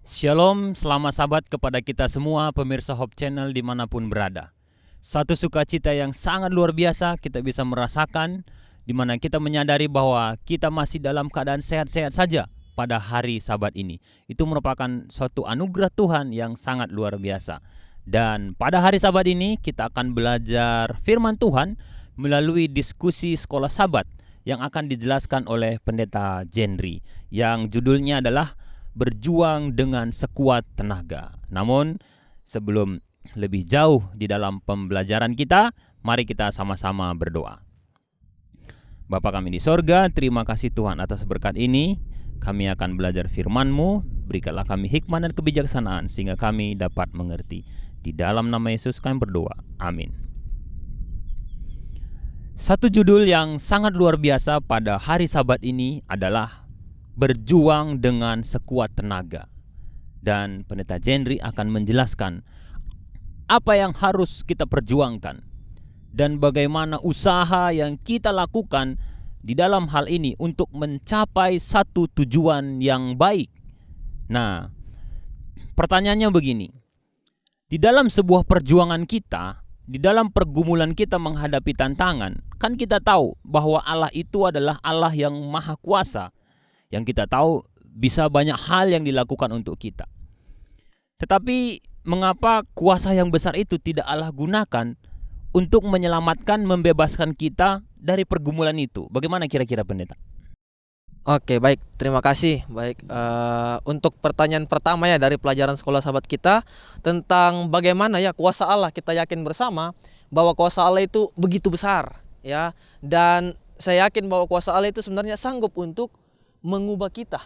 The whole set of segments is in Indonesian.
Shalom, selamat sabat kepada kita semua pemirsa Hope Channel dimanapun berada. Satu sukacita yang sangat luar biasa kita bisa merasakan, di mana kita menyadari bahwa kita masih dalam keadaan sehat-sehat saja pada hari sabat ini. Itu merupakan suatu anugerah Tuhan yang sangat luar biasa. Dan pada hari sabat ini kita akan belajar firman Tuhan melalui diskusi sekolah sabat yang akan dijelaskan oleh Pendeta Jendri, yang judulnya adalah berjuang dengan sekuat tenaga. Namun sebelum lebih jauh di dalam pembelajaran kita, mari kita sama-sama berdoa. Bapa kami di sorga, terima kasih Tuhan atas berkat ini. Kami akan belajar firman-Mu, berikanlah kami hikmat dan kebijaksanaan sehingga kami dapat mengerti. Di dalam nama Yesus kami berdoa, amin. Satu judul yang sangat luar biasa pada hari sabat ini adalah berjuang dengan sekuat tenaga. Dan Pendeta Jendri akan menjelaskan apa yang harus kita perjuangkan dan bagaimana usaha yang kita lakukan di dalam hal ini untuk mencapai satu tujuan yang baik. Nah, pertanyaannya begini. Di dalam sebuah perjuangan kita, di dalam pergumulan kita menghadapi tantangan, kan kita tahu bahwa Allah itu adalah Allah yang maha kuasa, yang kita tahu bisa banyak hal yang dilakukan untuk kita. Tetapi mengapa kuasa yang besar itu tidak Allah gunakan untuk menyelamatkan, membebaskan kita dari pergumulan itu? Bagaimana kira-kira Pendeta? Oke, baik, terima kasih. Baik, untuk pertanyaan pertama ya dari pelajaran sekolah sahabat kita tentang bagaimana ya kuasa Allah, kita yakin bersama bahwa kuasa Allah itu begitu besar ya, dan saya yakin bahwa kuasa Allah itu sebenarnya sanggup untuk mengubah kita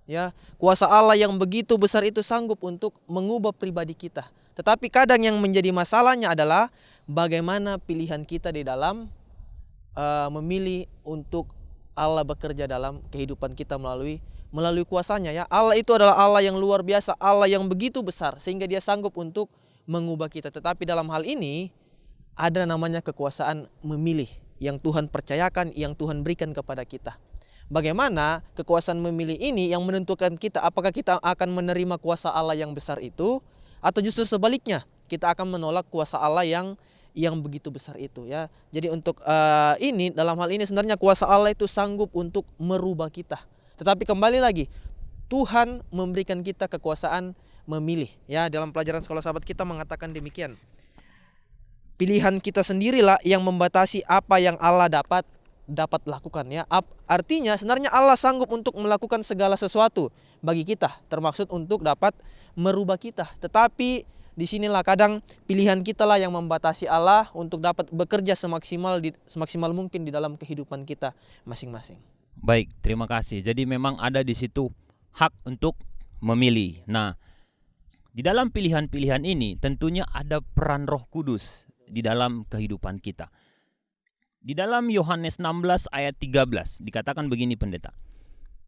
ya. Kuasa Allah yang begitu besar itu sanggup untuk mengubah pribadi kita. Tetapi kadang yang menjadi masalahnya adalah bagaimana pilihan kita di dalam memilih untuk Allah bekerja dalam kehidupan kita melalui kuasanya ya. Allah itu adalah Allah yang luar biasa, Allah yang begitu besar sehingga Dia sanggup untuk mengubah kita. Tetapi dalam hal ini ada namanya kekuasaan memilih yang Tuhan percayakan, yang Tuhan berikan kepada kita. Bagaimana kekuasaan memilih ini yang menentukan kita apakah kita akan menerima kuasa Allah yang besar itu, atau justru sebaliknya kita akan menolak kuasa Allah yang begitu besar itu ya. Jadi untuk ini, dalam hal ini sebenarnya kuasa Allah itu sanggup untuk merubah kita. Tetapi kembali lagi, Tuhan memberikan kita kekuasaan memilih ya. Dalam pelajaran sekolah sahabat kita mengatakan demikian. Pilihan kita sendirilah yang membatasi apa yang Allah dapat lakukan ya. Artinya sebenarnya Allah sanggup untuk melakukan segala sesuatu bagi kita, termaksud untuk dapat merubah kita. Tetapi disinilah kadang pilihan kita lah yang membatasi Allah untuk dapat bekerja semaksimal mungkin di dalam kehidupan kita masing-masing. Baik, terima kasih. Jadi memang ada di situ hak untuk memilih. Nah, di dalam pilihan-pilihan ini tentunya ada peran Roh Kudus di dalam kehidupan kita. Di dalam Yohanes 16 ayat 13 dikatakan begini Pendeta.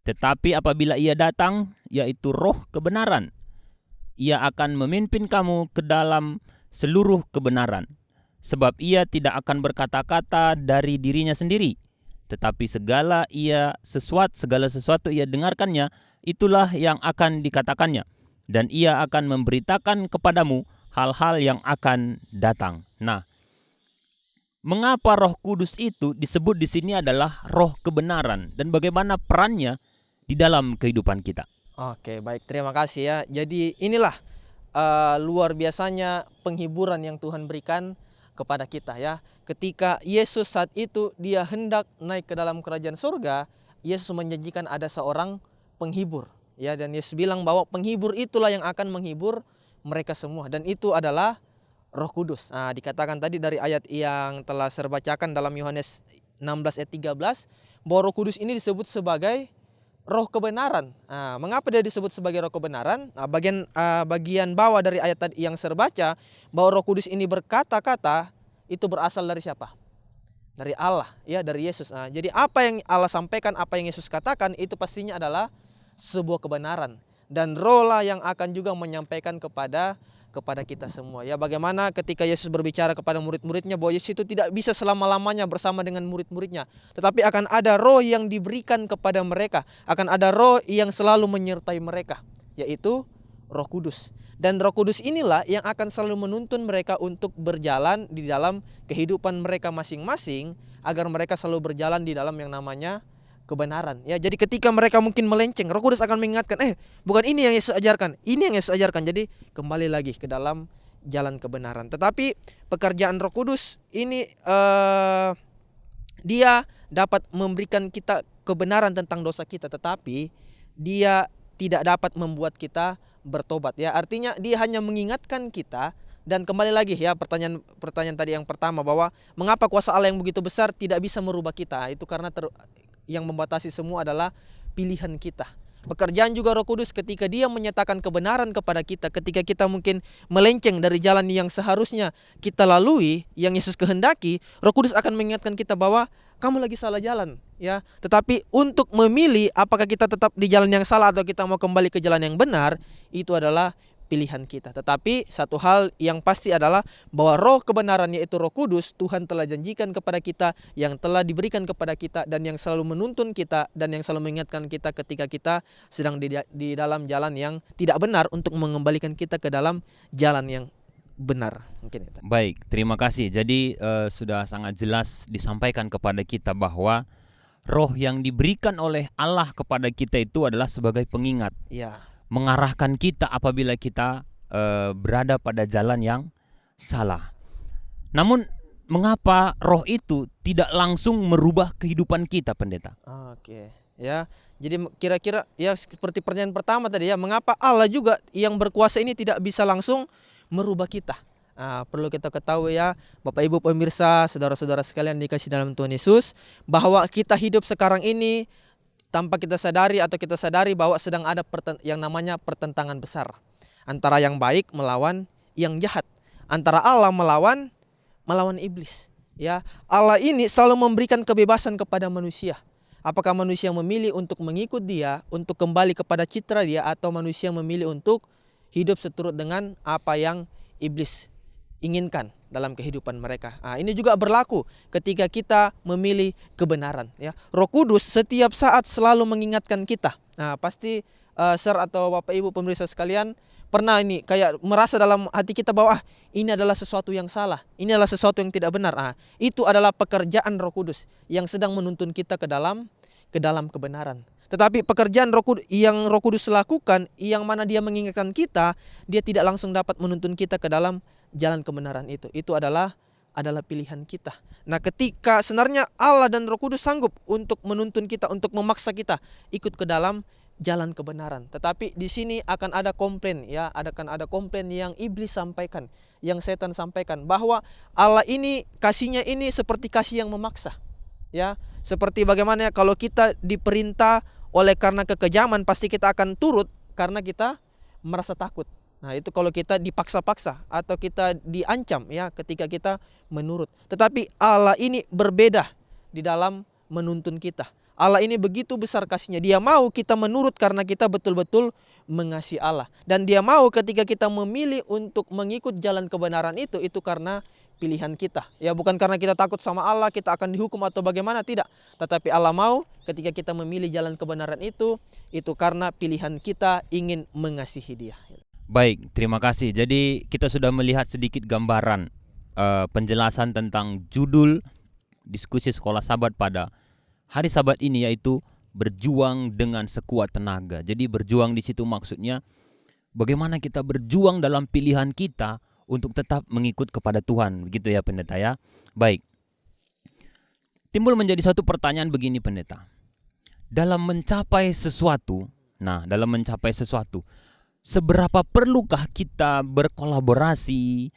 Tetapi apabila Ia datang, yaitu Roh kebenaran, Ia akan memimpin kamu ke dalam seluruh kebenaran. Sebab Ia tidak akan berkata-kata dari dirinya sendiri, tetapi segala sesuatu Ia dengarkannya, itulah yang akan dikatakannya. Dan Ia akan memberitakan kepadamu hal-hal yang akan datang. Nah, mengapa Roh Kudus itu disebut di sini adalah Roh kebenaran dan bagaimana perannya di dalam kehidupan kita? Oke, baik, terima kasih ya. Jadi inilah luar biasanya penghiburan yang Tuhan berikan kepada kita ya. Ketika Yesus saat itu Dia hendak naik ke dalam kerajaan surga, Yesus menjanjikan ada seorang penghibur ya, dan Yesus bilang bahwa penghibur itulah yang akan menghibur mereka semua, dan itu adalah Roh Kudus. Nah, dikatakan tadi dari ayat yang telah saya bacakan dalam Yohanes 16 ayat 13 bahwa Roh Kudus ini disebut sebagai Roh kebenaran. Nah, mengapa dia disebut sebagai Roh kebenaran? Nah, bagian bawah dari ayat tadi yang saya baca bahwa Roh Kudus ini berkata-kata, itu berasal dari siapa? Dari Allah, ya, dari Yesus. Nah, jadi apa yang Allah sampaikan, apa yang Yesus katakan itu pastinya adalah sebuah kebenaran, dan Roh lah yang akan juga menyampaikan kepada kita semua ya. Bagaimana ketika Yesus berbicara kepada murid-muridnya bahwa Yesus itu tidak bisa selama-lamanya bersama dengan murid-muridnya, tetapi akan ada Roh yang diberikan kepada mereka, akan ada Roh yang selalu menyertai mereka, yaitu Roh Kudus. Dan Roh Kudus inilah yang akan selalu menuntun mereka untuk berjalan di dalam kehidupan mereka masing-masing, agar mereka selalu berjalan di dalam yang namanya kebenaran. Ya, jadi ketika mereka mungkin melenceng, Roh Kudus akan mengingatkan, bukan ini yang Yesus ajarkan, ini yang Yesus ajarkan. Jadi kembali lagi ke dalam jalan kebenaran. Tetapi pekerjaan Roh Kudus ini dia dapat memberikan kita kebenaran tentang dosa kita, tetapi dia tidak dapat membuat kita bertobat, ya. Artinya dia hanya mengingatkan kita. Dan kembali lagi ya, pertanyaan tadi yang pertama, bahwa mengapa kuasa Allah yang begitu besar tidak bisa merubah kita. Itu karena yang membatasi semua adalah pilihan kita. Pekerjaan juga Roh Kudus ketika dia menyatakan kebenaran kepada kita, ketika kita mungkin melenceng dari jalan yang seharusnya kita lalui, yang Yesus kehendaki, Roh Kudus akan mengingatkan kita bahwa kamu lagi salah jalan, ya. Tetapi untuk memilih apakah kita tetap di jalan yang salah atau kita mau kembali ke jalan yang benar, itu adalah pilihan kita. Tetapi satu hal yang pasti adalah bahwa roh kebenaran, yaitu Roh Kudus, Tuhan telah janjikan kepada kita, yang telah diberikan kepada kita, dan yang selalu menuntun kita, dan yang selalu mengingatkan kita ketika kita sedang di dalam jalan yang tidak benar, untuk mengembalikan kita ke dalam jalan yang benar. Mungkin itu. Baik, terima kasih. Jadi sudah sangat jelas disampaikan kepada kita bahwa roh yang diberikan oleh Allah kepada kita itu adalah sebagai pengingat, Ya. mengarahkan kita apabila kita berada pada jalan yang salah. Namun mengapa roh itu tidak langsung merubah kehidupan kita, pendeta? Oke, ya. Jadi kira-kira ya seperti pertanyaan pertama tadi, ya, mengapa Allah juga yang berkuasa ini tidak bisa langsung merubah kita. Perlu kita ketahui, ya, Bapak Ibu pemirsa, saudara-saudara sekalian dikasih dalam Tuhan Yesus, bahwa kita hidup sekarang ini tanpa kita sadari atau kita sadari bahwa sedang ada yang namanya pertentangan besar antara yang baik melawan yang jahat, antara Allah melawan iblis. Ya, Allah ini selalu memberikan kebebasan kepada manusia. Apakah manusia memilih untuk mengikut Dia, untuk kembali kepada citra Dia, atau manusia memilih untuk hidup seturut dengan apa yang iblis inginkan dalam kehidupan mereka. Ini juga berlaku ketika kita memilih kebenaran, ya. Roh Kudus setiap saat selalu mengingatkan kita. Pasti Sir atau Bapak Ibu pemirsa sekalian pernah ini kayak merasa dalam hati kita bahwa ini adalah sesuatu yang salah, ini adalah sesuatu yang tidak benar. Itu adalah pekerjaan Roh Kudus yang sedang menuntun kita ke dalam kebenaran. Tetapi pekerjaan yang Roh Kudus lakukan, yang mana dia mengingatkan kita, dia tidak langsung dapat menuntun kita ke dalam jalan kebenaran itu. Itu adalah pilihan kita. Nah, ketika sebenarnya Allah dan Roh Kudus sanggup untuk menuntun kita, untuk memaksa kita ikut ke dalam jalan kebenaran. Tetapi di sini akan ada komplain, ya, akan ada komplain yang iblis sampaikan, yang setan sampaikan, bahwa Allah ini kasihnya ini seperti kasih yang memaksa. Ya, seperti bagaimana kalau kita diperintah oleh karena kekejaman, pasti kita akan turut karena kita merasa takut. Nah, itu kalau kita dipaksa-paksa atau kita diancam, ya, ketika kita menurut. Tetapi Allah ini berbeda di dalam menuntun kita. Allah ini begitu besar kasihnya. Dia mau kita menurut karena kita betul-betul mengasihi Allah. Dan dia mau ketika kita memilih untuk mengikut jalan kebenaran itu karena pilihan kita. Ya, bukan karena kita takut sama Allah, kita akan dihukum atau bagaimana, tidak. Tetapi Allah mau ketika kita memilih jalan kebenaran itu karena pilihan kita ingin mengasihi Dia. Baik, terima kasih. Jadi kita sudah melihat sedikit gambaran penjelasan tentang judul diskusi sekolah Sabat pada hari Sabat ini, yaitu berjuang dengan sekuat tenaga. Jadi berjuang di situ maksudnya bagaimana kita berjuang dalam pilihan kita untuk tetap mengikut kepada Tuhan, begitu ya pendeta, ya. Baik. Timbul menjadi satu pertanyaan begini, pendeta. Dalam mencapai sesuatu, seberapa perlukah kita berkolaborasi,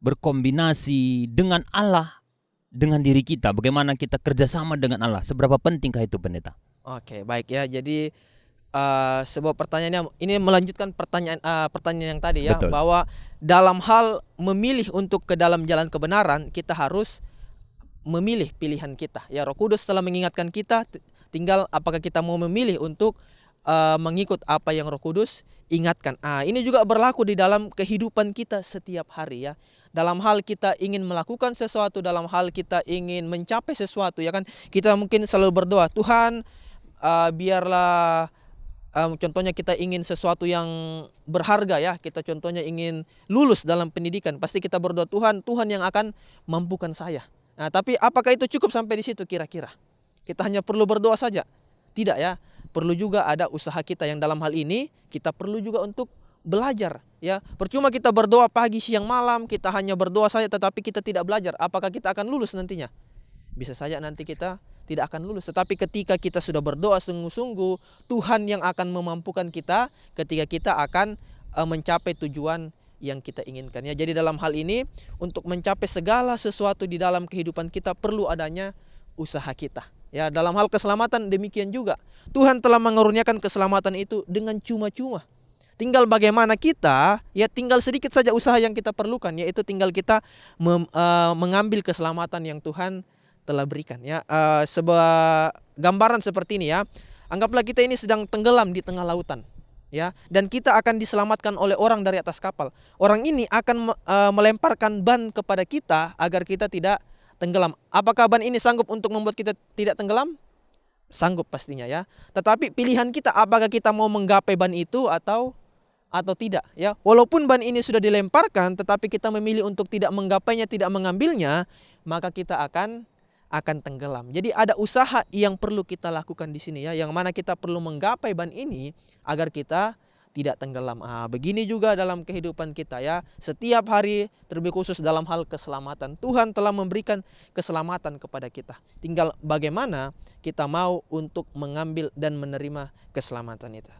berkombinasi dengan Allah, dengan diri kita? Bagaimana kita kerjasama dengan Allah? Seberapa pentingkah itu, pendeta? Oke, baik, ya. Jadi sebuah pertanyaan ini melanjutkan pertanyaan yang tadi, ya. Betul. Bahwa dalam hal memilih untuk ke dalam jalan kebenaran, kita harus memilih pilihan kita. Ya, Roh Kudus telah mengingatkan kita, tinggal apakah kita mau memilih untuk mengikut apa yang Roh Kudus ingatkan. Ini juga berlaku di dalam kehidupan kita setiap hari, ya. Dalam hal kita ingin melakukan sesuatu, dalam hal kita ingin mencapai sesuatu, ya kan, kita mungkin selalu berdoa, Tuhan, biarlah contohnya kita ingin sesuatu yang berharga ya, kita contohnya ingin lulus dalam pendidikan, pasti kita berdoa, Tuhan yang akan mampukan saya. Nah, tapi apakah itu cukup sampai di situ kira-kira? Kita hanya perlu berdoa saja? Tidak ya, perlu juga ada usaha kita, yang dalam hal ini kita perlu juga untuk belajar ya. Percuma kita berdoa pagi, siang, malam, kita hanya berdoa saja tetapi kita tidak belajar. Apakah kita akan lulus nantinya? Bisa saja nanti kita tidak akan lulus. Tetapi ketika kita sudah berdoa sungguh-sungguh, Tuhan yang akan memampukan kita ketika kita akan mencapai tujuan yang kita inginkan ya. Jadi dalam hal ini, untuk mencapai segala sesuatu di dalam kehidupan kita perlu adanya usaha kita. Ya, dalam hal keselamatan demikian juga. Tuhan telah mengaruniakan keselamatan itu dengan cuma-cuma. Tinggal bagaimana kita, ya tinggal sedikit saja usaha yang kita perlukan, yaitu tinggal kita mengambil keselamatan yang Tuhan telah berikan ya. Sebuah gambaran seperti ini ya. Anggaplah kita ini sedang tenggelam di tengah lautan ya, dan kita akan diselamatkan oleh orang dari atas kapal. Orang ini akan melemparkan ban kepada kita agar kita tidak tenggelam. Apakah ban ini sanggup untuk membuat kita tidak tenggelam? Sanggup pastinya ya. Tetapi pilihan kita, apakah kita mau menggapai ban itu atau tidak ya. Walaupun ban ini sudah dilemparkan, tetapi kita memilih untuk tidak menggapainya, tidak mengambilnya, maka kita akan tenggelam. Jadi ada usaha yang perlu kita lakukan di sini ya, yang mana kita perlu menggapai ban ini agar kita tidak tenggelam. Begini juga dalam kehidupan kita ya. Setiap hari, terlebih khusus dalam hal keselamatan, Tuhan telah memberikan keselamatan kepada kita. Tinggal bagaimana kita mau untuk mengambil dan menerima keselamatan itu.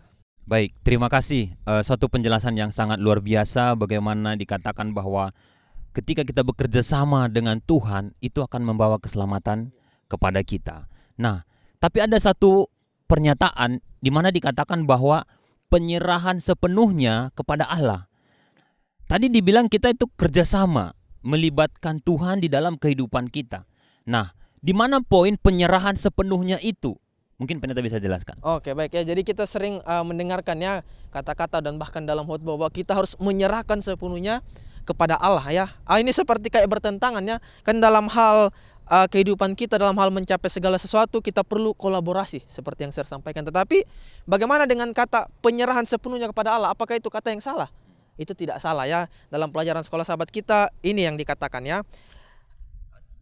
Baik, terima kasih. Suatu penjelasan yang sangat luar biasa, bagaimana dikatakan bahwa ketika kita bekerja sama dengan Tuhan, itu akan membawa keselamatan kepada kita. Nah, tapi ada satu pernyataan di mana dikatakan bahwa penyerahan sepenuhnya kepada Allah. Tadi dibilang kita itu kerjasama, melibatkan Tuhan di dalam kehidupan kita. Nah, di mana poin penyerahan sepenuhnya itu? Mungkin pendeta bisa jelaskan. Oke, baik ya. Jadi kita sering mendengarkan ya kata-kata dan bahkan dalam khotbah bahwa kita harus menyerahkan sepenuhnya kepada Allah ya. Ini seperti kayak bertentangan ya. Kan dalam hal kehidupan kita, dalam hal mencapai segala sesuatu, kita perlu kolaborasi seperti yang saya sampaikan. Tetapi bagaimana dengan kata penyerahan sepenuhnya kepada Allah? Apakah itu kata yang salah? Itu tidak salah ya. Dalam pelajaran sekolah sahabat kita ini yang dikatakan ya.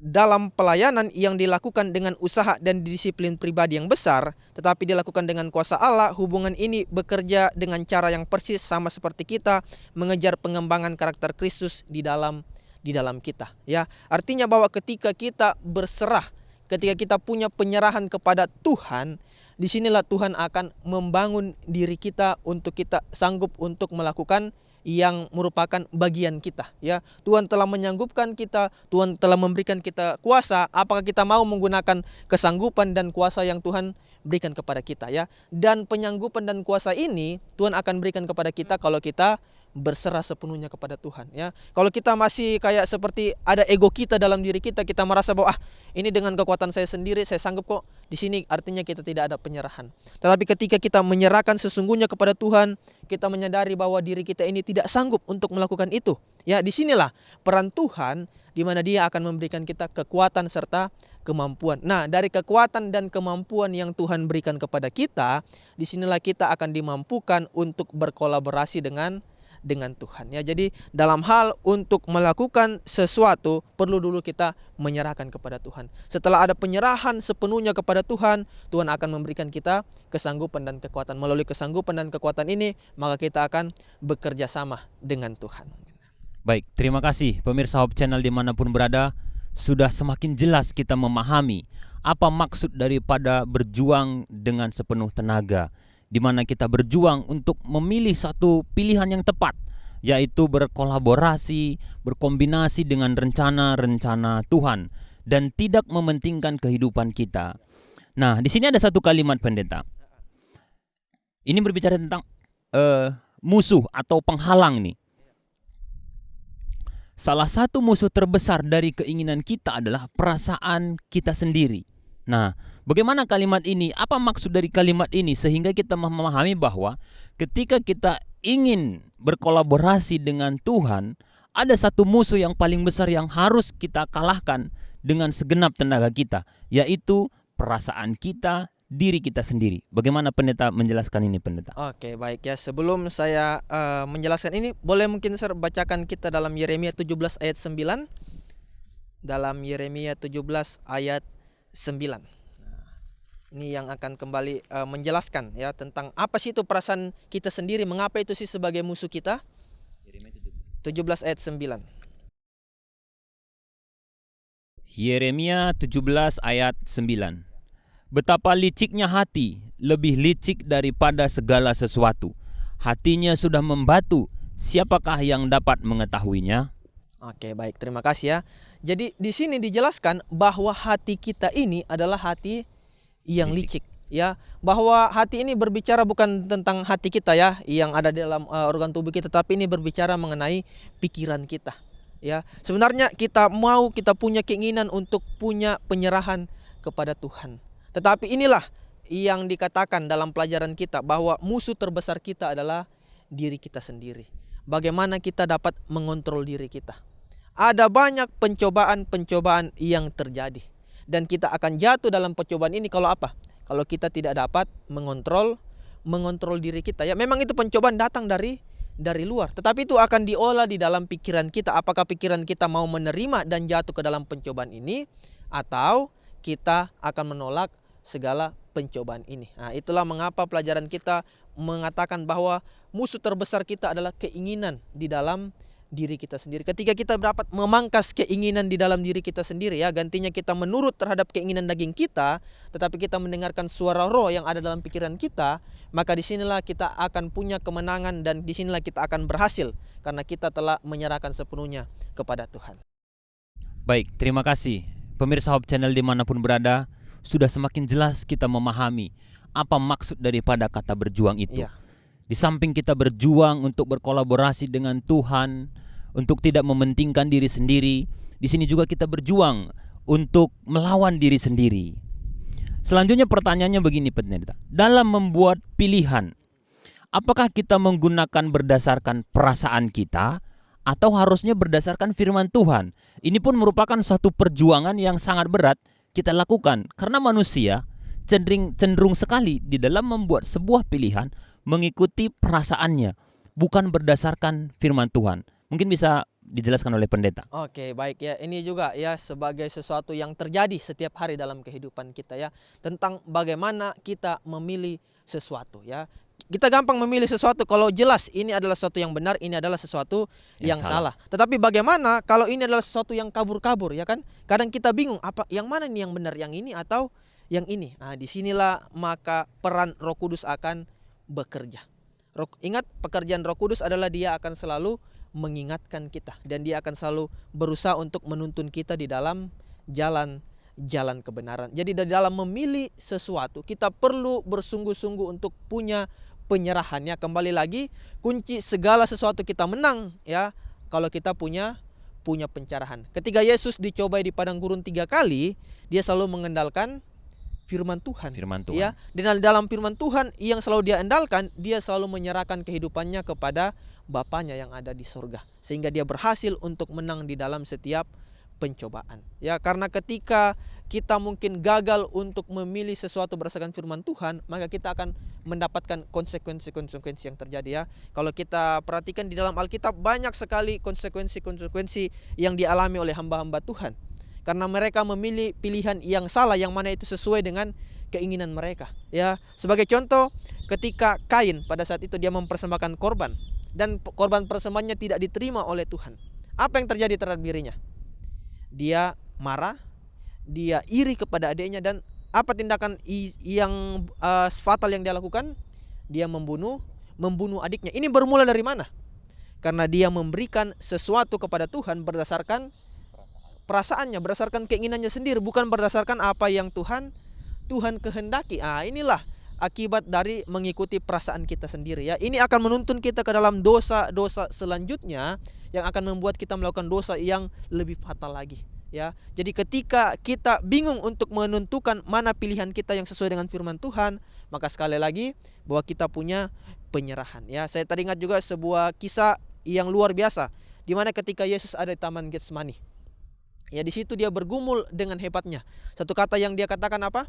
Dalam pelayanan yang dilakukan dengan usaha dan disiplin pribadi yang besar, tetapi dilakukan dengan kuasa Allah, hubungan ini bekerja dengan cara yang persis sama seperti kita mengejar pengembangan karakter Kristus di dalam kita ya. Artinya bahwa ketika kita berserah, ketika kita punya penyerahan kepada Tuhan, disinilah Tuhan akan membangun diri kita untuk kita sanggup untuk melakukan yang merupakan bagian kita ya. Tuhan telah menyanggupkan kita, Tuhan telah memberikan kita kuasa. Apakah kita mau menggunakan kesanggupan dan kuasa yang Tuhan berikan kepada kita ya. Dan penyanggupan dan kuasa ini Tuhan akan berikan kepada kita kalau kita berserah sepenuhnya kepada Tuhan ya. Kalau kita masih kayak seperti ada ego kita dalam diri kita, kita merasa bahwa ini dengan kekuatan saya sendiri saya sanggup kok. Di sini artinya kita tidak ada penyerahan. Tetapi ketika kita menyerahkan sesungguhnya kepada Tuhan, kita menyadari bahwa diri kita ini tidak sanggup untuk melakukan itu. Ya, disinilah peran Tuhan, di mana Dia akan memberikan kita kekuatan serta kemampuan. Nah, dari kekuatan dan kemampuan yang Tuhan berikan kepada kita, disinilah kita akan dimampukan untuk berkolaborasi dengan Tuhan ya. Jadi dalam hal untuk melakukan sesuatu perlu dulu kita menyerahkan kepada Tuhan. Setelah ada penyerahan sepenuhnya kepada Tuhan, Tuhan akan memberikan kita kesanggupan dan kekuatan. Melalui kesanggupan dan kekuatan ini, maka kita akan bekerja sama dengan Tuhan. Baik, terima kasih pemirsa Hope Channel dimanapun berada. Sudah semakin jelas kita memahami apa maksud daripada berjuang dengan sepenuh tenaga, di mana kita berjuang untuk memilih satu pilihan yang tepat, yaitu berkolaborasi, berkombinasi dengan rencana-rencana Tuhan dan tidak mementingkan kehidupan kita. Nah, di sini ada satu kalimat pendeta. Ini berbicara tentang musuh atau penghalang nih. Salah satu musuh terbesar dari keinginan kita adalah perasaan kita sendiri. Nah, bagaimana kalimat ini? Apa maksud dari kalimat ini? Sehingga kita memahami bahwa ketika kita ingin berkolaborasi dengan Tuhan, ada satu musuh yang paling besar yang harus kita kalahkan dengan segenap tenaga kita, yaitu perasaan kita diri kita sendiri. Bagaimana pendeta menjelaskan ini, pendeta? Oke, baik ya. Sebelum saya menjelaskan ini, boleh mungkin saya bacakan kita dalam Yeremia 17 ayat 9. Dalam Yeremia 17 ayat 9. Ini yang akan kembali menjelaskan ya tentang apa sih itu perasaan kita sendiri, mengapa itu sih sebagai musuh kita. 17 ayat 9. Yeremia 17 ayat 9. Betapa liciknya hati, lebih licik daripada segala sesuatu. Hatinya sudah membatu, siapakah yang dapat mengetahuinya? Oke, baik. Terima kasih ya. Jadi di sini dijelaskan bahwa hati kita ini adalah hati yang licik ya, bahwa hati ini berbicara bukan tentang hati kita ya yang ada di dalam organ tubuh kita, tapi ini berbicara mengenai pikiran kita ya. Sebenarnya kita punya keinginan untuk punya penyerahan kepada Tuhan. Tetapi inilah yang dikatakan dalam pelajaran kita bahwa musuh terbesar kita adalah diri kita sendiri. Bagaimana kita dapat mengontrol diri kita? Ada banyak pencobaan-pencobaan yang terjadi. Dan kita akan jatuh dalam pencobaan ini kalau apa? Kalau kita tidak dapat mengontrol diri kita. Ya, memang itu pencobaan datang dari luar. Tetapi itu akan diolah di dalam pikiran kita. Apakah pikiran kita mau menerima dan jatuh ke dalam pencobaan ini, atau kita akan menolak segala pencobaan ini. Nah, itulah mengapa pelajaran kita mengatakan bahwa musuh terbesar kita adalah keinginan di dalam diri kita sendiri. Ketika kita dapat memangkas keinginan di dalam diri kita sendiri ya, gantinya kita menurut terhadap keinginan daging kita, tetapi kita mendengarkan suara roh yang ada dalam pikiran kita, maka disinilah kita akan punya kemenangan dan disinilah kita akan berhasil karena kita telah menyerahkan sepenuhnya kepada Tuhan. Baik, terima kasih. Pemirsa Hope Channel dimanapun berada, sudah semakin jelas kita memahami apa maksud daripada kata berjuang itu. Iya. Di samping kita berjuang untuk berkolaborasi dengan Tuhan, untuk tidak mementingkan diri sendiri, di sini juga kita berjuang untuk melawan diri sendiri. Selanjutnya pertanyaannya begini, pendeta. Dalam membuat pilihan, apakah kita menggunakan berdasarkan perasaan kita atau harusnya berdasarkan firman Tuhan? Ini pun merupakan suatu perjuangan yang sangat berat kita lakukan karena manusia cenderung sekali di dalam membuat sebuah pilihan mengikuti perasaannya, bukan berdasarkan firman Tuhan. Mungkin bisa dijelaskan oleh pendeta. Oke, baik ya. Ini juga ya sebagai sesuatu yang terjadi setiap hari dalam kehidupan kita ya, tentang bagaimana kita memilih sesuatu ya. Kita gampang memilih sesuatu kalau jelas ini adalah sesuatu yang benar, ini adalah sesuatu yang salah. Tetapi bagaimana kalau ini adalah sesuatu yang kabur-kabur ya kan? Kadang kita bingung apa yang mana nih yang benar, yang ini atau yang ini. Nah, disinilah maka peran Roh Kudus akan bekerja. Ingat, pekerjaan Roh Kudus adalah dia akan selalu mengingatkan kita dan dia akan selalu berusaha untuk menuntun kita di dalam jalan kebenaran. Jadi di dalam memilih sesuatu kita perlu bersungguh-sungguh untuk punya penyerahannya. Kembali lagi, kunci segala sesuatu kita menang ya kalau kita punya pencerahan. Ketika Yesus dicobai di padang gurun 3 kali, dia selalu mengandalkan firman Tuhan. Ya, dan dalam firman Tuhan yang selalu dia andalkan, dia selalu menyerahkan kehidupannya kepada Bapanya yang ada di surga, sehingga dia berhasil untuk menang di dalam setiap pencobaan. Ya, karena ketika kita mungkin gagal untuk memilih sesuatu berdasarkan firman Tuhan, maka kita akan mendapatkan konsekuensi yang terjadi ya. Kalau kita perhatikan di dalam Alkitab banyak sekali konsekuensi yang dialami oleh hamba-hamba Tuhan. Karena mereka memilih pilihan yang salah, yang mana itu sesuai dengan keinginan mereka. Ya, sebagai contoh, ketika Kain pada saat itu dia mempersembahkan korban dan korban persembahannya tidak diterima oleh Tuhan, apa yang terjadi terhadap dirinya? Dia marah, dia iri kepada adiknya, dan apa tindakan yang fatal yang dia lakukan? Dia membunuh adiknya. Ini bermula dari mana? Karena dia memberikan sesuatu kepada Tuhan berdasarkan perasaannya, berdasarkan keinginannya sendiri, bukan berdasarkan apa yang Tuhan kehendaki. Inilah akibat dari mengikuti perasaan kita sendiri ya. Ini akan menuntun kita ke dalam dosa-dosa selanjutnya yang akan membuat kita melakukan dosa yang lebih fatal lagi ya. Jadi ketika kita bingung untuk menentukan mana pilihan kita yang sesuai dengan firman Tuhan, maka sekali lagi bahwa kita punya penyerahan ya. Saya teringat juga sebuah kisah yang luar biasa di mana ketika Yesus ada di Taman Getsemani. Ya, di situ dia bergumul dengan hebatnya. Satu kata yang dia katakan apa?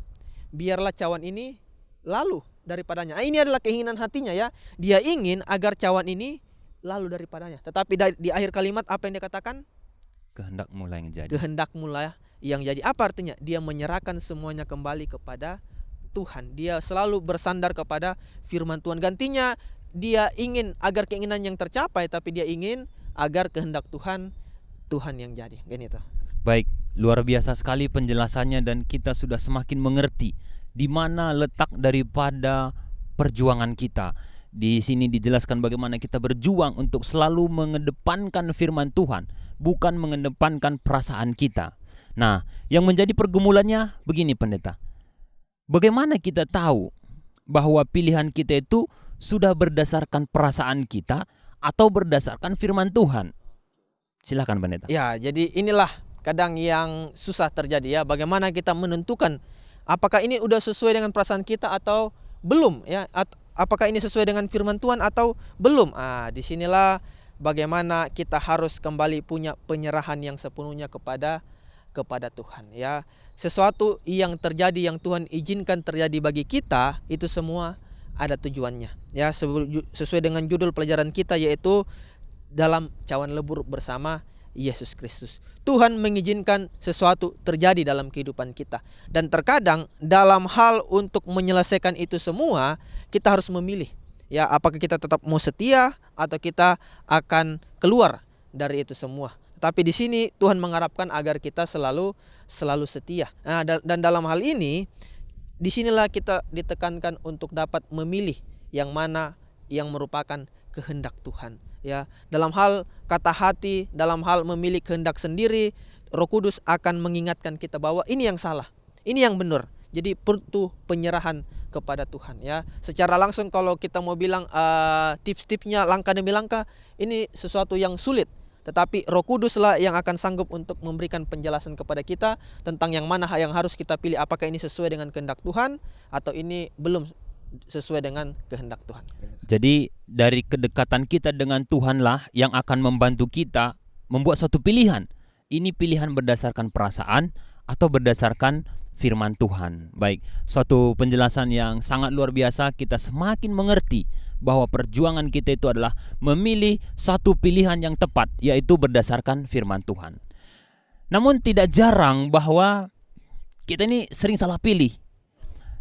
biarlah cawan ini lalu daripadanya. Ini adalah keinginan hatinya ya. Dia ingin agar cawan ini lalu daripadanya. Tetapi di akhir kalimat apa yang dia katakan? Kehendakmu lah yang jadi. Kehendakmu lah yang jadi. Apa artinya? Dia menyerahkan semuanya kembali kepada Tuhan. Dia selalu bersandar kepada firman Tuhan. Gantinya dia ingin agar keinginan yang tercapai, tapi dia ingin agar kehendak Tuhan yang jadi. Gitu. Baik, luar biasa sekali penjelasannya dan kita sudah semakin mengerti di mana letak daripada perjuangan kita. Di sini dijelaskan bagaimana kita berjuang untuk selalu mengedepankan firman Tuhan, bukan mengedepankan perasaan kita. Nah, yang menjadi pergumulannya begini pendeta. Bagaimana kita tahu bahwa pilihan kita itu sudah berdasarkan perasaan kita atau berdasarkan firman Tuhan? Silakan pendeta. Ya, jadi inilah kadang yang susah terjadi ya. Bagaimana kita menentukan apakah ini udah sesuai dengan perasaan kita atau belum ya? Apakah ini sesuai dengan firman Tuhan atau belum? Disinilah bagaimana kita harus kembali punya penyerahan yang sepenuhnya kepada Tuhan ya. Sesuatu yang terjadi yang Tuhan izinkan terjadi bagi kita itu semua ada tujuannya ya, sesuai dengan judul pelajaran kita, yaitu dalam cawan lebur bersama Yesus Kristus. Tuhan mengizinkan sesuatu terjadi dalam kehidupan kita. Dan terkadang dalam hal untuk menyelesaikan itu semua, kita harus memilih. Ya, apakah kita tetap mau setia atau kita akan keluar dari itu semua. Tapi di sini Tuhan mengharapkan agar kita selalu setia. Nah, dan dalam hal ini, disinilah kita ditekankan untuk dapat memilih yang mana yang merupakan kehendak Tuhan. Ya, dalam hal kata hati, dalam hal memilih kehendak sendiri, Roh Kudus akan mengingatkan kita bahwa ini yang salah, ini yang benar. Jadi perlu penyerahan kepada Tuhan ya. Secara langsung kalau kita mau bilang tips-tipsnya langkah demi langkah, ini sesuatu yang sulit. Tetapi Roh Kuduslah yang akan sanggup untuk memberikan penjelasan kepada kita tentang yang mana yang harus kita pilih, apakah ini sesuai dengan kehendak Tuhan atau ini belum sesuai dengan kehendak Tuhan. Jadi dari kedekatan kita dengan Tuhanlah yang akan membantu kita membuat suatu pilihan. Ini pilihan berdasarkan perasaan atau berdasarkan firman Tuhan. Baik, suatu penjelasan yang sangat luar biasa. Kita semakin mengerti bahwa perjuangan kita itu adalah memilih satu pilihan yang tepat, yaitu berdasarkan firman Tuhan. Namun tidak jarang bahwa kita ini sering salah pilih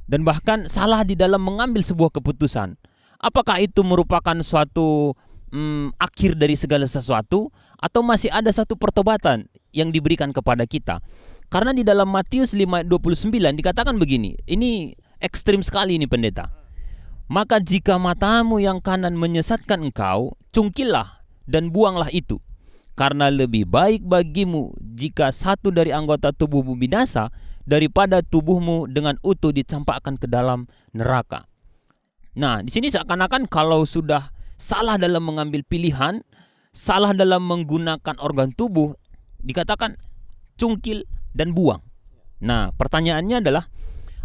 dan bahkan salah di dalam mengambil sebuah keputusan. Apakah itu merupakan suatu akhir dari segala sesuatu atau masih ada satu pertobatan yang diberikan kepada kita? Karena di dalam Matius 5:29 dikatakan begini. Ini ekstrim sekali ini pendeta. Maka jika matamu yang kanan menyesatkan engkau, cungkillah dan buanglah itu. Karena lebih baik bagimu jika satu dari anggota tubuhmu binasa daripada tubuhmu dengan utuh dicampakkan ke dalam neraka. Nah, di sini seakan-akan kalau sudah salah dalam mengambil pilihan, salah dalam menggunakan organ tubuh, dikatakan cungkil dan buang. Nah, pertanyaannya adalah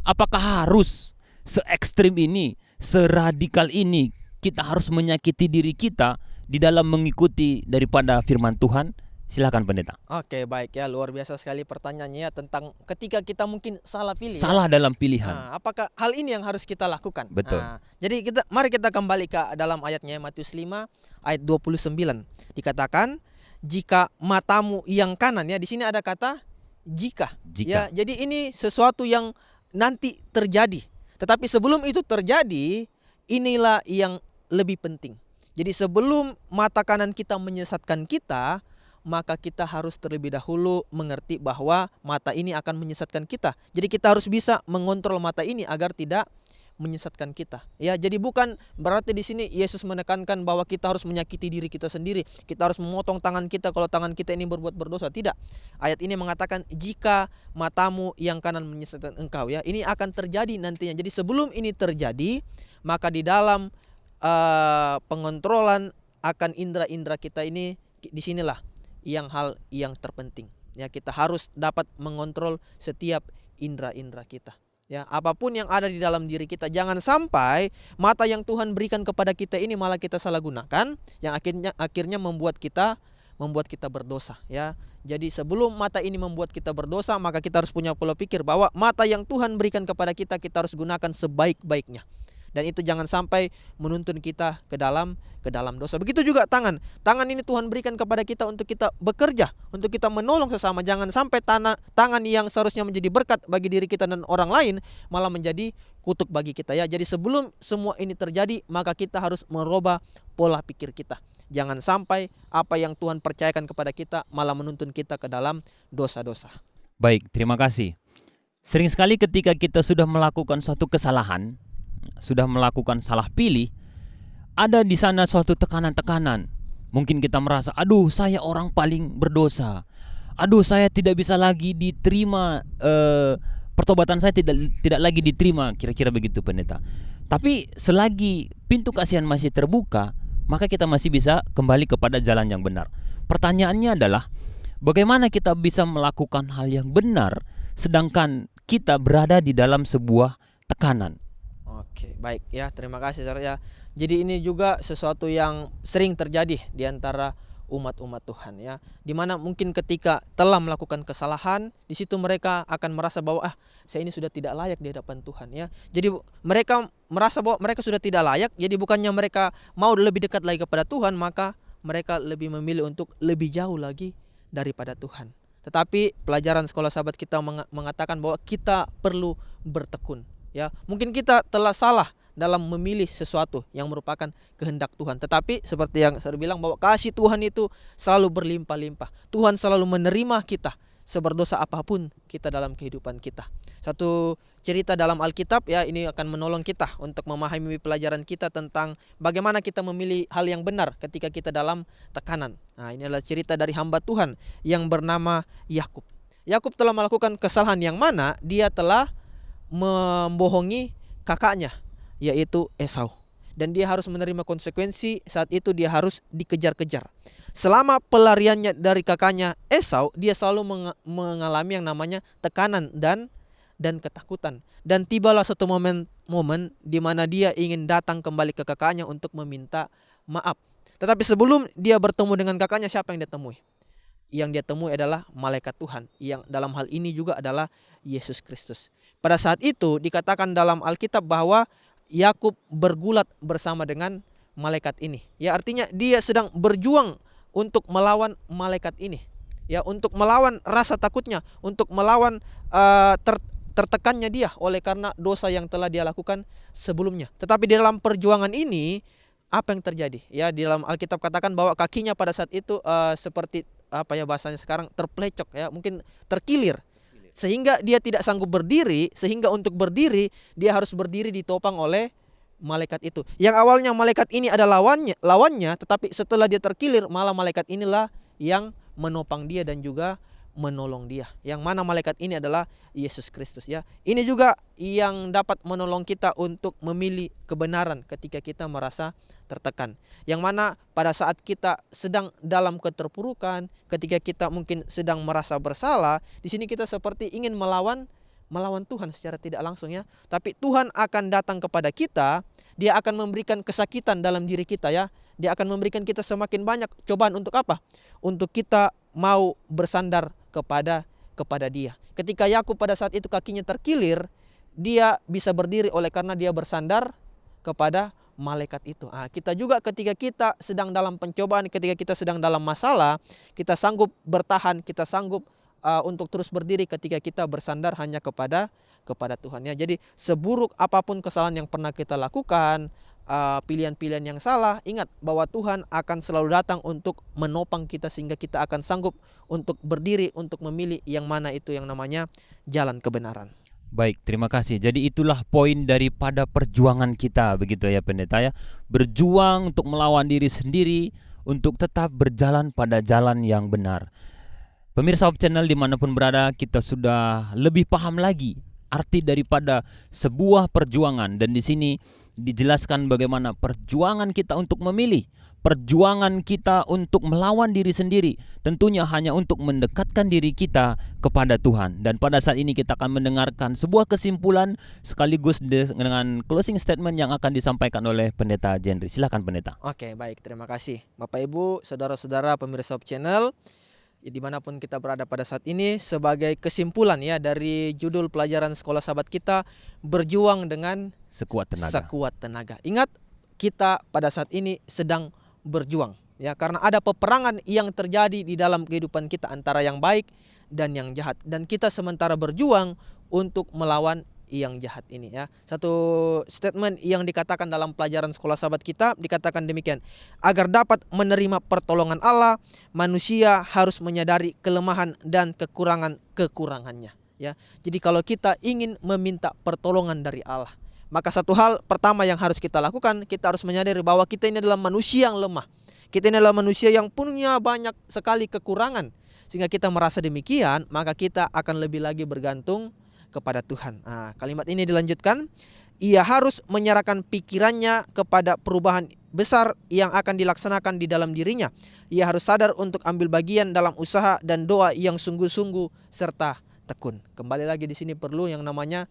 apakah harus se-ekstrim ini, seradikal ini kita harus menyakiti diri kita di dalam mengikuti daripada firman Tuhan? Silakan pendeta. Oke, baik ya, luar biasa sekali pertanyaannya ya, tentang ketika kita mungkin salah pilih. Salah ya? dalam pilihan. Nah, apakah hal ini yang harus kita lakukan? Betul. Nah, jadi mari kita kembali ke dalam ayatnya Matius 5 ayat 29. Dikatakan jika matamu yang kanan ya, di sini ada kata jika. Ya, jadi ini sesuatu yang nanti terjadi. Tetapi sebelum itu terjadi, inilah yang lebih penting. Jadi sebelum mata kanan kita menyesatkan kita, maka kita harus terlebih dahulu mengerti bahwa mata ini akan menyesatkan kita. Jadi kita harus bisa mengontrol mata ini agar tidak menyesatkan kita. Ya, jadi bukan berarti di sini Yesus menekankan bahwa kita harus menyakiti diri kita sendiri. Kita harus memotong tangan kita kalau tangan kita ini berbuat berdosa. Tidak. Ayat ini mengatakan jika matamu yang kanan menyesatkan engkau ya. Ini akan terjadi nantinya. Jadi sebelum ini terjadi, maka di dalam pengontrolan akan indera-indera kita ini, disinilah hal yang terpenting ya. Kita harus dapat mengontrol setiap indera-indera kita ya, apapun yang ada di dalam diri kita. Jangan sampai mata yang Tuhan berikan kepada kita ini malah kita salah gunakan, yang akhirnya membuat kita membuat kita berdosa ya. Jadi sebelum mata ini membuat kita berdosa, maka kita harus punya pola pikir bahwa mata yang Tuhan berikan kepada kita, kita harus gunakan sebaik-baiknya. Dan itu jangan sampai menuntun kita ke dalam dosa. Begitu juga tangan. Tangan ini Tuhan berikan kepada kita untuk kita bekerja, untuk kita menolong sesama. Jangan sampai tangan yang seharusnya menjadi berkat bagi diri kita dan orang lain malah menjadi kutuk bagi kita ya. Jadi sebelum semua ini terjadi, maka kita harus merubah pola pikir kita. Jangan sampai apa yang Tuhan percayakan kepada kita malah menuntun kita ke dalam dosa-dosa. Baik, terima kasih. Sering sekali ketika kita sudah melakukan suatu kesalahan, sudah melakukan salah pilih, ada di sana suatu tekanan-tekanan. Mungkin kita merasa, aduh saya orang paling berdosa. Aduh saya tidak bisa lagi diterima, pertobatan saya tidak lagi diterima, kira-kira begitu pendeta. Tapi selagi pintu kasihan masih terbuka, maka kita masih bisa kembali kepada jalan yang benar. Pertanyaannya adalah, bagaimana kita bisa melakukan hal yang benar sedangkan kita berada di dalam sebuah tekanan? Oke, baik ya, terima kasih Sarah ya. Jadi ini juga sesuatu yang sering terjadi di antara umat-umat Tuhan ya. Dimana mungkin ketika telah melakukan kesalahan, di situ mereka akan merasa bahwa saya ini sudah tidak layak di hadapan Tuhan ya. Jadi mereka merasa bahwa mereka sudah tidak layak, jadi bukannya mereka mau lebih dekat lagi kepada Tuhan, maka mereka lebih memilih untuk lebih jauh lagi daripada Tuhan. Tetapi pelajaran sekolah sahabat kita mengatakan bahwa kita perlu bertekun ya. Mungkin kita telah salah dalam memilih sesuatu yang merupakan kehendak Tuhan. Tetapi seperti yang saya bilang bahwa kasih Tuhan itu selalu berlimpah-limpah. Tuhan selalu menerima kita seberdosa apapun kita dalam kehidupan kita. Satu cerita dalam Alkitab ya, ini akan menolong kita untuk memahami pelajaran kita tentang bagaimana kita memilih hal yang benar ketika kita dalam tekanan. Nah, ini adalah cerita dari hamba Tuhan yang bernama Yakub. Yakub telah melakukan kesalahan yang mana dia telah membohongi kakaknya, yaitu Esau. Dan dia harus menerima konsekuensi. Saat itu dia harus dikejar-kejar. Selama pelariannya dari kakaknya Esau, dia selalu mengalami yang namanya tekanan dan ketakutan. Dan tibalah satu momen di mana dia ingin datang kembali ke kakaknya untuk meminta maaf. Tetapi sebelum dia bertemu dengan kakaknya, siapa yang dia temui? Yang dia temui adalah malaikat Tuhan, yang dalam hal ini juga adalah Yesus Kristus. Pada saat itu dikatakan dalam Alkitab bahwa Yakub bergulat bersama dengan malaikat ini. Ya, artinya dia sedang berjuang untuk melawan malaikat ini. Ya, untuk melawan rasa takutnya, untuk melawan tertekannya dia oleh karena dosa yang telah dia lakukan sebelumnya. Tetapi di dalam perjuangan ini apa yang terjadi? Ya, di dalam Alkitab katakan bahwa kakinya pada saat itu seperti apa ya bahasanya sekarang, terpelecok ya, mungkin terkilir. Sehingga dia tidak sanggup berdiri, sehingga untuk berdiri dia harus berdiri ditopang oleh malaikat itu. Yang awalnya malaikat ini adalah lawannya, tetapi setelah dia terkilir malah malaikat inilah yang menopang dia dan juga menolong dia. Yang mana malaikat ini adalah Yesus Kristus ya. Ini juga yang dapat menolong kita untuk memilih kebenaran ketika kita merasa tertekan. Yang mana pada saat kita sedang dalam keterpurukan, ketika kita mungkin sedang merasa bersalah, di sini kita seperti ingin melawan Tuhan secara tidak langsung ya. Tapi Tuhan akan datang kepada kita, dia akan memberikan kesakitan dalam diri kita ya. Dia akan memberikan kita semakin banyak cobaan untuk apa? Untuk kita mau bersandar kepada dia. Ketika Yakub pada saat itu kakinya terkilir, dia bisa berdiri oleh karena dia bersandar kepada malaikat itu. Kita juga ketika kita sedang dalam pencobaan, ketika kita sedang dalam masalah, kita sanggup bertahan, kita sanggup untuk terus berdiri ketika kita bersandar hanya kepada Tuhan ya. Jadi seburuk apapun kesalahan yang pernah kita lakukan, pilihan-pilihan yang salah, ingat bahwa Tuhan akan selalu datang untuk menopang kita sehingga kita akan sanggup untuk berdiri, untuk memilih yang mana itu yang namanya jalan kebenaran. Baik, terima kasih. Jadi itulah poin daripada perjuangan kita, begitu ya pendeta ya. Berjuang untuk melawan diri sendiri, untuk tetap berjalan pada jalan yang benar. Pemirsa Hope Channel dimanapun berada, kita sudah lebih paham lagi arti daripada sebuah perjuangan. Dan di sini dijelaskan bagaimana perjuangan kita untuk memilih, perjuangan kita untuk melawan diri sendiri, tentunya hanya untuk mendekatkan diri kita kepada Tuhan. Dan pada saat ini kita akan mendengarkan sebuah kesimpulan sekaligus dengan closing statement yang akan disampaikan oleh Pendeta Jenry. Silakan Pendeta. Oke, baik, terima kasih Bapak Ibu, saudara-saudara pemirsa Hope Channel, dimanapun kita berada pada saat ini. Sebagai kesimpulan ya dari judul pelajaran sekolah sahabat kita, berjuang dengan Sekuat tenaga. sekuat tenaga. Ingat, kita pada saat ini sedang berjuang ya, karena ada peperangan yang terjadi di dalam kehidupan kita antara yang baik dan yang jahat, dan kita sementara berjuang untuk melawan yang jahat ini ya. Satu statement yang dikatakan dalam pelajaran sekolah sahabat kita dikatakan demikian: agar dapat menerima pertolongan Allah, manusia harus menyadari kelemahan dan kekurangannya ya. Jadi kalau kita ingin meminta pertolongan dari Allah, maka satu hal pertama yang harus kita lakukan, kita harus menyadari bahwa kita ini adalah manusia yang lemah. Kita ini adalah manusia yang punya banyak sekali kekurangan. Sehingga kita merasa demikian, maka kita akan lebih lagi bergantung kepada Tuhan. Nah, kalimat ini dilanjutkan, ia harus menyerahkan pikirannya kepada perubahan besar yang akan dilaksanakan di dalam dirinya. Ia harus sadar untuk ambil bagian dalam usaha dan doa yang sungguh-sungguh serta tekun. Kembali lagi di sini perlu yang namanya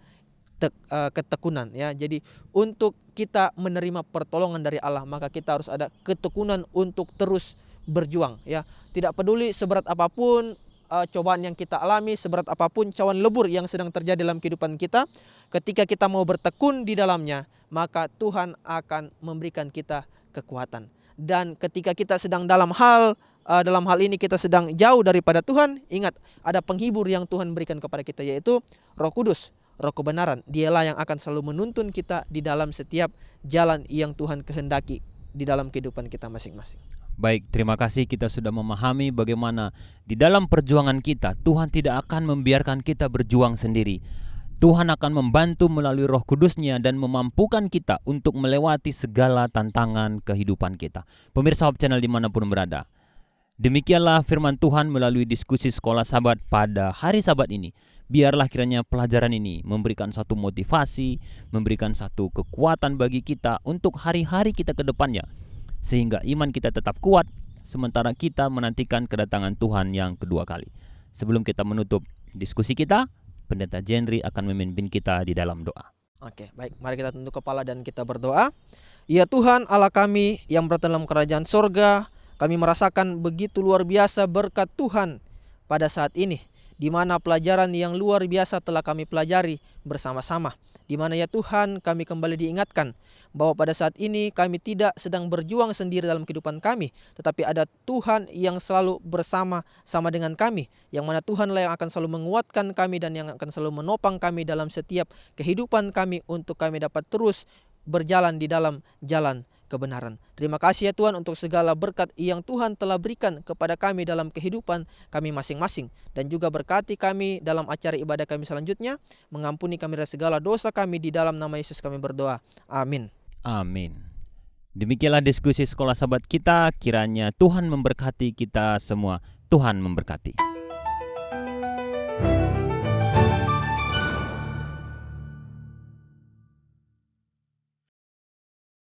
ketekunan ya. Jadi untuk kita menerima pertolongan dari Allah, maka kita harus ada ketekunan untuk terus berjuang ya. Tidak peduli seberat apapun cobaan yang kita alami, seberat apapun cawan lebur yang sedang terjadi dalam kehidupan kita, ketika kita mau bertekun di dalamnya, maka Tuhan akan memberikan kita kekuatan. Dan ketika kita sedang dalam hal ini kita sedang jauh daripada Tuhan, ingat, ada penghibur yang Tuhan berikan kepada kita, yaitu Roh Kudus, Roh kebenaran. Dialah yang akan selalu menuntun kita di dalam setiap jalan yang Tuhan kehendaki di dalam kehidupan kita masing-masing. Baik, terima kasih, kita sudah memahami bagaimana di dalam perjuangan kita, Tuhan tidak akan membiarkan kita berjuang sendiri. Tuhan akan membantu melalui Roh Kudus-Nya dan memampukan kita untuk melewati segala tantangan kehidupan kita. Pemirsa Hope Channel dimanapun berada, demikianlah firman Tuhan melalui diskusi sekolah sahabat pada hari Sabat ini. Biarlah kiranya pelajaran ini memberikan satu motivasi, memberikan satu kekuatan bagi kita untuk hari-hari kita ke depannya, sehingga iman kita tetap kuat sementara kita menantikan kedatangan Tuhan yang kedua kali. Sebelum kita menutup diskusi kita, Pendeta Jenry akan memimpin kita di dalam doa. Oke, baik, mari kita tunduk kepala dan kita berdoa. Ya Tuhan Allah kami yang berada dalam kerajaan sorga, kami merasakan begitu luar biasa berkat Tuhan pada saat ini, di mana pelajaran yang luar biasa telah kami pelajari bersama-sama. Di mana ya Tuhan, kami kembali diingatkan bahwa pada saat ini kami tidak sedang berjuang sendiri dalam kehidupan kami, tetapi ada Tuhan yang selalu bersama-sama dengan kami, yang mana Tuhanlah yang akan selalu menguatkan kami dan yang akan selalu menopang kami dalam setiap kehidupan kami untuk kami dapat terus berjalan di dalam jalan kebenaran. Terima kasih ya Tuhan untuk segala berkat yang Tuhan telah berikan kepada kami dalam kehidupan kami masing-masing, dan juga berkati kami dalam acara ibadah kami selanjutnya. Mengampuni kami dari segala dosa kami, di dalam nama Yesus kami berdoa. Amin. Amin. Demikianlah diskusi sekolah sahabat kita. Kiranya Tuhan memberkati kita semua. Tuhan memberkati.